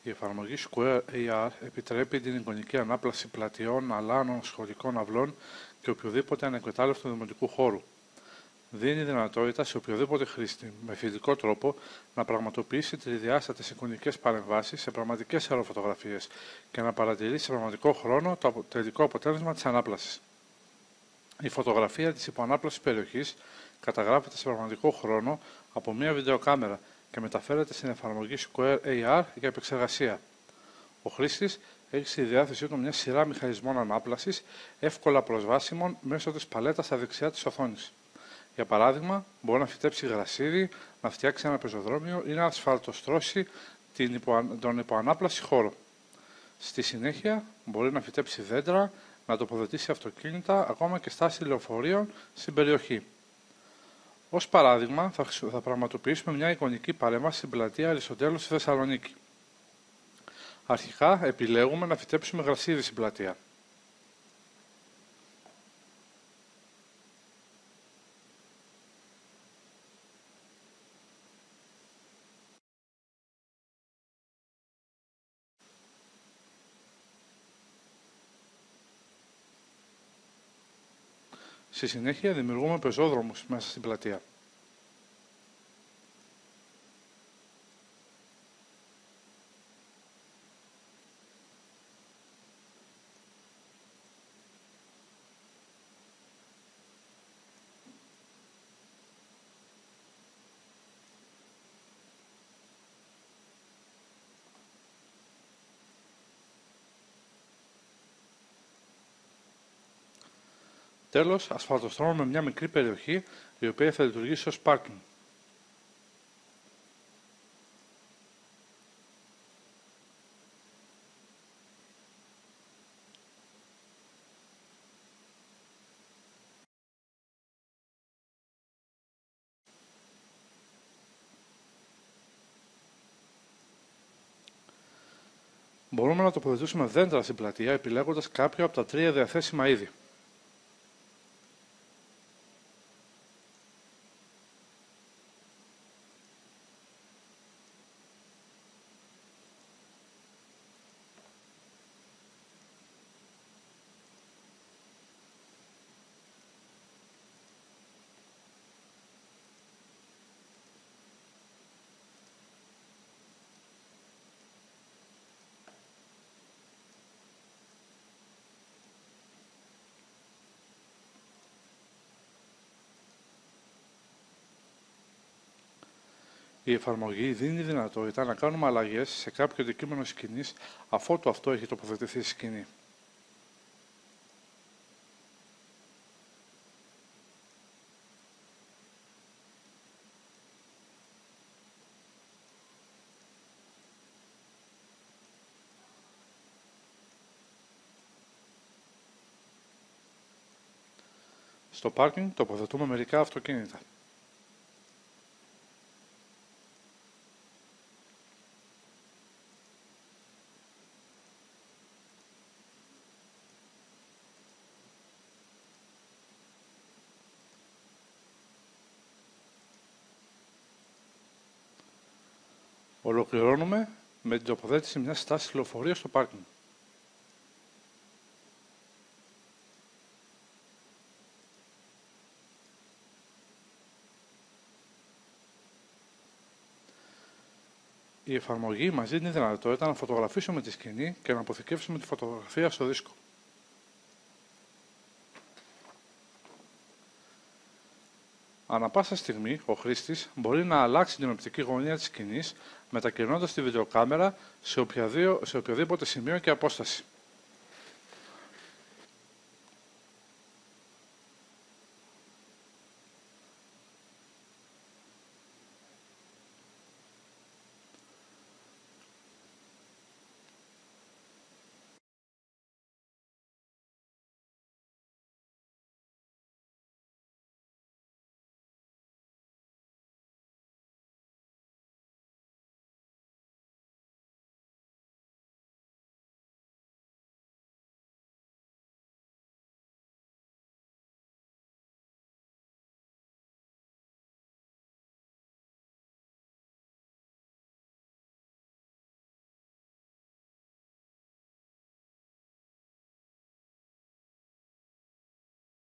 Η εφαρμογή Square AR επιτρέπει την εικονική ανάπλαση πλατιών, αλάνων, σχολικών αυλών και οποιοδήποτε ανεκμετάλλευτο δημοτικού χώρου. Δίνει δυνατότητα σε οποιοδήποτε χρήστη με φοιτητικό τρόπο να πραγματοποιήσει τρισδιάστατες εικονικές παρεμβάσεις σε πραγματικές αεροφωτογραφίες και να παρατηρήσει σε πραγματικό χρόνο το τελικό αποτέλεσμα της ανάπλασης. Η φωτογραφία της υποανάπλασης περιοχής καταγράφεται σε πραγματικό χρόνο από μια βιντεοκάμερα και μεταφέρεται στην εφαρμογή Square AR για επεξεργασία. Ο χρήστης έχει στη διάθεσή του μια σειρά μηχανισμών ανάπλασης εύκολα προσβάσιμων μέσω της παλέτας στα δεξιά της οθόνης. Για παράδειγμα, μπορεί να φυτέψει γρασίδι, να φτιάξει ένα πεζοδρόμιο ή να ασφαλτοστρώσει τον υποανάπλαση χώρο. Στη συνέχεια, μπορεί να φυτέψει δέντρα, να τοποθετήσει αυτοκίνητα, ακόμα και στάσεις λεωφορείων στην περιοχή. Ως παράδειγμα, θα πραγματοποιήσουμε μια εικονική παρέμβαση στην πλατεία Αριστοτέλου στη Θεσσαλονίκη. Αρχικά, επιλέγουμε να φυτέψουμε γρασίδι στην πλατεία. Στη συνέχεια δημιουργούμε πεζόδρομους μέσα στην πλατεία. Τέλος, ασφαλτοστρώνουμε μια μικρή περιοχή η οποία θα λειτουργήσει ως πάρκινγκ. Μπορούμε να τοποθετήσουμε δέντρα στην πλατεία επιλέγοντας κάποιο από τα 3 διαθέσιμα είδη. Η εφαρμογή δίνει δυνατότητα να κάνουμε αλλαγές σε κάποιο αντικείμενο σκηνής αφότου αυτό έχει τοποθετηθεί στη σκηνή. Στο πάρκινγκ τοποθετούμε μερικά αυτοκίνητα. Ολοκληρώνουμε με την τοποθέτηση μιας στάσης λεωφορείου στο πάρκινγκ. Η εφαρμογή μας δίνει τη δυνατότητα να φωτογραφίσουμε τη σκηνή και να αποθηκεύσουμε τη φωτογραφία στο δίσκο. Ανά πάσα στιγμή, ο χρήστης μπορεί να αλλάξει την οπτική γωνία της σκηνής μετακινώντας τη βιντεοκάμερα σε οποιοδήποτε σημείο και απόσταση.